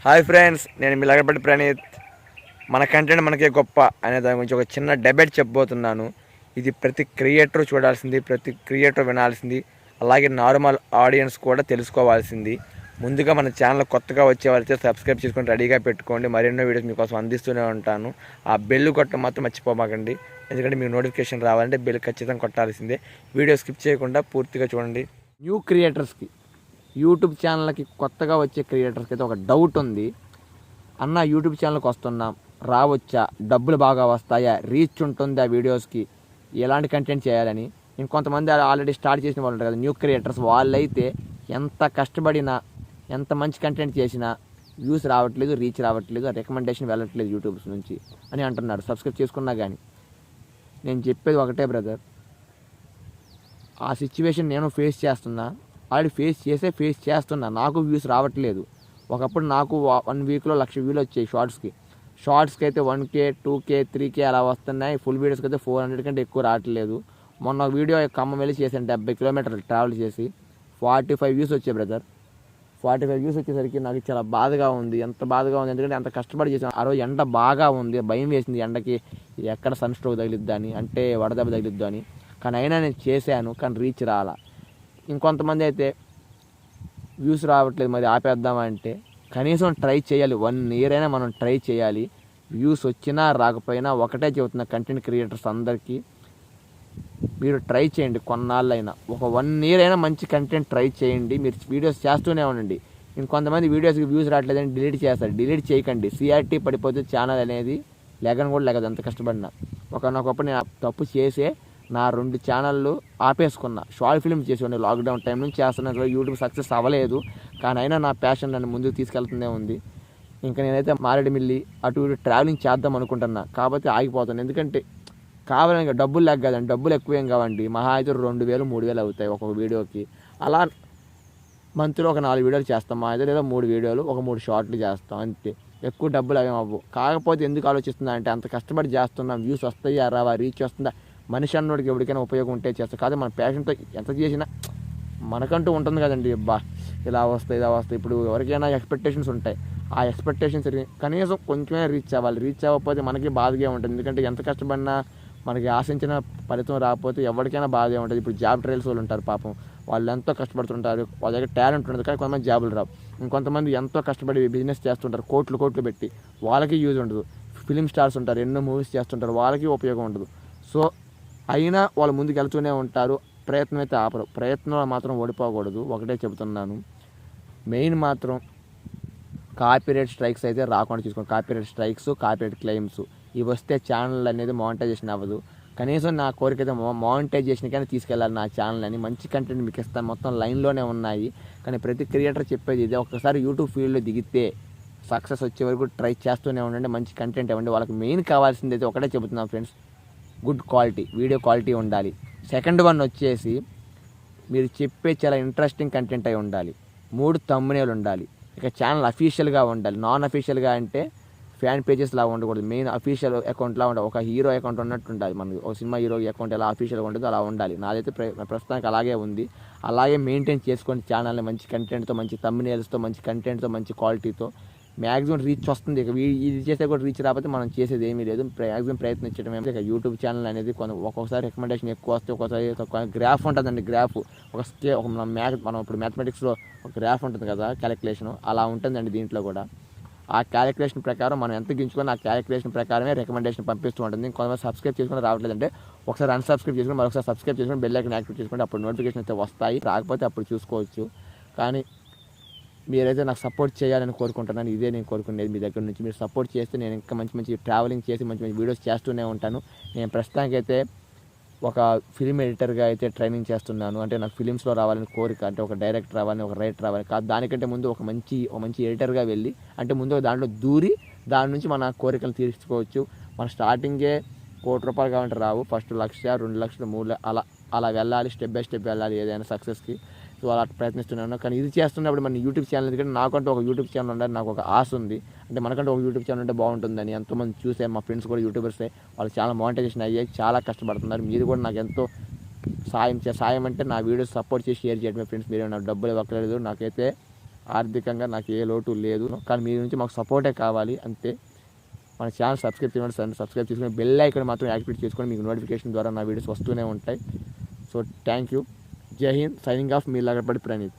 Hi friends, నేను మీ లగడపట్టి ప్రణీత్. మన content మనకే గొప్ప అనే దాని గురించి ఒక చిన్న డెబేట్ చెప్పబోతున్నాను. ఇది ప్రతి క్రియేటర్ చూడాల్సింది, ప్రతి క్రియేటర్ వినాల్సింది, అలాగే నార్మల్ ఆడియన్స్ కూడా తెలుసుకోవాల్సింది. ముందుగా మన ఛానల్ కొత్తగా వచ్చే వాళ్ళైతే సబ్స్క్రైబ్ చేసుకొని రెడీగా పెట్టుకోండి. మరెన్నో వీడియోస్ మీకోసం అందిస్తూనే ఉంటాను. ఆ బెల్ కొట్టడం మాత్రం మర్చిపోమాకండి, ఎందుకంటే మీకు నోటిఫికేషన్ రావాలంటే బెల్ ఖచ్చితంగా కొట్టాల్సిందే. వీడియో స్కిప్ చేయకుండా పూర్తిగా చూడండి. న్యూ క్రియేటర్స్కి, యూట్యూబ్ ఛానల్కి కొత్తగా వచ్చే క్రియేటర్స్కి అయితే ఒక డౌట్ ఉంది. అన్న, యూట్యూబ్ ఛానల్కి వస్తున్నాం, రావచ్చా, డబ్బులు బాగా వస్తాయా, రీచ్ ఉంటుంది ఆ వీడియోస్కి, ఎలాంటి కంటెంట్ చేయాలని. ఇంకొంతమంది ఆల్రెడీ స్టార్ట్ చేసిన వాళ్ళు ఉంటారు కదా, న్యూ క్రియేటర్స్. వాళ్ళైతే ఎంత కష్టపడినా, ఎంత మంచి కంటెంట్ చేసినా వ్యూస్ రావట్లేదు, రీచ్ రావట్లేదు, రికమెండేషన్ వెళ్ళట్లేదు యూట్యూబ్స్ నుంచి అని అంటున్నారు, సబ్స్క్రైబ్ చేసుకున్నా కానీ. నేను చెప్పేది ఒకటే బ్రదర్, ఆ సిచ్యువేషన్ నేను ఫేస్ చేస్తున్నా, ఆల్రెడీ ఫేస్ చేస్తున్నా. నాకు వ్యూస్ రావట్లేదు. ఒకప్పుడు నాకు 1 వీక్లో 1,00,000 వ్యూలు వచ్చాయి షార్ట్స్కి అయితే 1K 2K 3K అలా వస్తున్నాయి. ఫుల్ వీడియోస్కి అయితే 400 కంటే ఎక్కువ రావట్లేదు. మొన్న ఒక వీడియో ఖమ్మం వెళ్ళి చేశాను, 70 కిలోమీటర్లు ట్రావెల్ చేసి 45 వ్యూస్ వచ్చాయి బ్రదర్. 45 వ్యూస్ వచ్చేసరికి నాకు చాలా బాధగా ఉంది. ఎంత బాధగా ఉంది ఎందుకంటే అంత కష్టపడి చేశాను. ఆ రోజు ఎండ బాగా ఉంది, భయం వేసింది ఎండకి ఎక్కడ సన్ స్ట్రోక్ తగిలిద్దా అని, అంటే వడదెబ్బ తగిలిద్దా అని. కానీ అయినా నేను చేశాను, కానీ రీచ్ రాలా. ఇంకొంతమంది అయితే వ్యూస్ రావట్లేదు, మరి ఆపేద్దామంటే కనీసం ట్రై చేయాలి. 1 ఇయర్ అయినా మనం ట్రై చేయాలి. వ్యూస్ వచ్చినా రాకపోయినా ఒకటే చెబుతున్న కంటెంట్ క్రియేటర్స్ అందరికీ, మీరు ట్రై చేయండి. కొన్నాళ్ళైనా, ఒక 1 ఇయర్ అయినా మంచి కంటెంట్ ట్రై చేయండి. మీరు వీడియోస్ చేస్తూనే ఉండండి. ఇంకొంతమంది వీడియోస్కి వ్యూస్ రావట్లేదని డిలీట్ చేస్తారు. డిలీట్ చేయకండి. CRT పడిపోతే ఛానల్ అనేది లెగన్ కూడా లెగదు, ఎంత కష్టపడినా. ఒకనొకప్పుడు నేను తప్పు చేసే నా 2 ఛానళ్ళు ఆపేసుకున్నా. షార్ట్ ఫిల్మ్ చేసేవాడిని, లాక్డౌన్ టైం నుంచి చేస్తున్నా. యూట్యూబ్ సక్సెస్ అవ్వలేదు, కానీ అయినా నా ప్యాషన్ నన్ను ముందుకు తీసుకెళ్తూనే ఉంది. ఇంకా నేనైతే మారేడుమిల్లి అటు ఇటు ట్రావెలింగ్ చేద్దాం అనుకుంటున్నా, కాబట్టి ఆగిపోతాను. ఎందుకంటే కావాలని ఇంకా డబ్బులు లేక కదండి, డబ్బులు ఎక్కువేం కావండి, మహా అయితే 2,000 3,000 అవుతాయి ఒక్కొక్క వీడియోకి. అలా మంత్లో ఒక 4 వీడియోలు చేస్తాం, మా అయితే లేదా 3 వీడియోలు, ఒక 3 షార్ట్లు చేస్తాం, అంతే. ఎక్కువ డబ్బులు అవేం అవ్వవు. కాకపోతే ఎందుకు ఆలోచిస్తున్నా అంటే, అంత కష్టపడి చేస్తున్నాం, వ్యూస్ వస్తాయా రావా, రీచ్ వస్తుందా, మనిషి అన్నోడికి ఎవరికైనా ఉపయోగం ఉంటే చేస్తాం. కాదు, మన ప్యాషన్తో ఎంత చేసినా మనకంటూ ఉంటుంది కదండి. ఇలా వస్తాయి ఇలా వస్తాయి. ఇప్పుడు ఎవరికైనా ఎక్స్పెక్టేషన్స్ ఉంటాయి. ఆ ఎక్స్పెక్టేషన్స్ కనీసం కొంచెమే రీచ్ అవ్వాలి. రీచ్ అవ్వకపోతే మనకి బాధగా ఉంటుంది. ఎందుకంటే ఎంత కష్టపడినా మనకి ఆశించిన ఫలితం రాకపోతే ఎవరికైనా బాధగా ఉంటుంది. ఇప్పుడు జాబ్ ట్రయల్స్ వాళ్ళు ఉంటారు, పాపం వాళ్ళు ఎంతో కష్టపడుతుంటారు, వాళ్ళ దగ్గర టాలెంట్ ఉంటుంది, కానీ కొంతమంది జాబులు రావు. ఇంకొంతమంది ఎంతో కష్టపడి బిజినెస్ చేస్తుంటారు, కోట్లు పెట్టి, వాళ్ళకి యూజ్ ఉండదు. ఫిలిం స్టార్స్ ఉంటారు, ఎన్నో మూవీస్ చేస్తుంటారు, వాళ్ళకి ఉపయోగం ఉండదు. సో అయినా వాళ్ళు ముందుకు వెళ్తూనే ఉంటారు. ప్రయత్నం అయితే ఆపరు. ప్రయత్నంలో మాత్రం ఓడిపోకూడదు, ఒకటే చెబుతున్నాను. మెయిన్ మాత్రం కాపీరైట్ స్ట్రైక్స్ అయితే రాకుండా చూసుకోండి. కాపీరైట్ స్ట్రైక్స్, కాపీరైట్ క్లెయిమ్స్ ఇవి వస్తే ఛానల్ అనేది మానిటైజేషన్ అవ్వదు. కనీసం నా కోరిక అయితే మానిటైజేషన్కైనా తీసుకెళ్ళాలి నా ఛానల్ అని. మంచి కంటెంట్ మీకు ఇస్తాను, మొత్తం లైన్లోనే ఉన్నాయి. కానీ ప్రతి క్రియేటర్ చెప్పేది ఇదే, ఒకసారి యూట్యూబ్ ఫీల్డ్లో దిగితే సక్సెస్ వచ్చే వరకు ట్రై చేస్తూనే ఉండండి, మంచి కంటెంట్ ఇవ్వండి. వాళ్ళకి మెయిన్ కావాల్సింది అయితే ఒకటే చెబుతున్నాను friends, good quality, video quality ఉండాలి. సెకండ్ వన్ వచ్చేసి, మీరు చెప్పే చాలా ఇంట్రెస్టింగ్ కంటెంట్ అయి ఉండాలి. 3 థంబ్నెయిల్ ఉండాలి. ఇక ఛానల్ అఫీషియల్గా ఉండాలి. నాన్ అఫీషియల్గా అంటే ఫ్యాన్ పేజెస్ లాగా ఉండకూడదు, మెయిన్ అఫీషియల్ అకౌంట్లా ఉండాలి. ఒక హీరో అకౌంట్ ఉన్నట్టు ఉండాలి. మనకి ఒక సినిమా హీరో అకౌంట్ ఎలా అఫీషియల్గా ఉంటుందో అలా ఉండాలి. నాదైతే ప్రస్తుతానికి అలాగే ఉంది. అలాగే మెయింటైన్ చేసుకోండి ఛానల్ని, మంచి కంటెంట్తో, మంచి థంబ్నెయిల్స్తో, మంచి కంటెంట్తో, మంచి క్వాలిటీతో. మ్యాక్సిమం రీచ్ వస్తుంది. ఇక ఇది చేస్తే కూడా రీచ్ రాకపోతే మనం చేసేది ఏమీ లేదు. మ్యాక్సిమం ప్రయత్నించడం. ఇక యూట్యూబ్ ఛానల్ అనేది ఒక్కొక్కసారి రికమెండేషన్ ఎక్కువ వస్తే, ఒక్కోసారి తక్కువ. గ్రాఫ్ ఉంటుందండి, గ్రాఫ్ మనం ఇప్పుడు మ్యాథమెటిక్స్లో ఒక గ్రాఫ్ ఉంటుంది కదా, క్యాలిక్యులేషన్, అలా ఉంటుందండి దీంట్లో కూడా. ఆ క్యాలిక్యులేషన్ ప్రకారం మనం ఎంత గించుకొని ఆ క్యాలిక్యులేషన్ ప్రకారమే రికమెండేషన్ పంపిస్తూ ఉంటుంది. కొంతమంది సబ్స్క్రైబ్ చేసుకుని రావట్లేదంటే ఒకసారి అన్సబ్స్క్రైబ్ చేసుకుని మరొకసారి సబ్స్క్రైబ్ చేసుకుని బెల్ ఐకాన్ యాక్టివేట్ చేసుకుంటే అప్పుడు నోటిఫికేషన్ అయితే వస్తాయి. రాకపోతే అప్పుడు చూసుకోవచ్చు. కానీ మీరైతే నాకు సపోర్ట్ చేయాలని కోరుకుంటున్నాను. ఇదే నేను కోరుకునేది మీ దగ్గర నుంచి. మీరు సపోర్ట్ చేస్తే నేను ఇంకా మంచి మంచి ట్రావెలింగ్ చేసి మంచి మంచి వీడియోస్ చేస్తూనే ఉంటాను. నేను ప్రస్తుతానికైతే ఒక ఫిలిం ఎడిటర్గా అయితే ట్రైనింగ్ చేస్తున్నాను. అంటే నాకు ఫిలిమ్స్లో రావాలని కోరిక, అంటే ఒక డైరెక్టర్ రావాలని, ఒక రైటర్ రావాలని కాదు. దానికంటే ముందు ఒక మంచి ఎడిటర్గా వెళ్ళి, అంటే ముందు దాంట్లో దూరి దాని నుంచి మన కోరికలు తీర్చుకోవచ్చు. మన స్టార్టింగే ₹1,00,000 కావాలంటే రావు. ఫస్ట్ 1,00,000, 2,00,000, 3,00,000 అలా వెళ్ళాలి. స్టెప్ బై స్టెప్ వెళ్ళాలి ఏదైనా సక్సెస్కి. సో అలా ప్రయత్నిస్తున్నాను. కానీ ఇది చేస్తున్నప్పుడు మన యూట్యూబ్ ఛానల్, ఎందుకంటే నాకంటూ ఒక యూట్యూబ్ ఛానల్ ఉండాలి, నాకు ఒక ఆశ ఉంది. అంటే మనకంటూ ఒక యూట్యూబ్ ఛానల్ ఉంటే బాగుంటుందని ఎంతోమంది చూసే, మా ఫ్రెండ్స్ కూడా యూట్యూబర్సే, వాళ్ళు చాలా మానిటైజేషన్ అయ్యాయి, చాలా కష్టపడుతున్నారు. మీరు కూడా నాకు ఎంతో సాయం అంటే నా వీడియోస్ సపోర్ట్ చేసి షేర్ చేయడమే ఫ్రెండ్స్. మీరు నాకు డబ్బులు ఇవ్వట్లేదు, నాకైతే ఆర్థికంగా నాకు ఏ లోటు లేదు. కానీ మీ నుంచి మాకు సపోర్టే కావాలి అంతే. మన ఛానల్ సబ్స్క్రైబ్ చేయండి, సబ్స్క్రైబ్ చేసుకుని బెల్ ఐకాన్ మాత్రం యాక్టివేట్ చేసుకొని మీకు నోటిఫికేషన్ ద్వారా నా వీడియోస్ వస్తూనే ఉంటాయి. So thank you. జై హింద్. సైనింగ్ ఆఫ్ మీ లగడపాటి ప్రణీత్.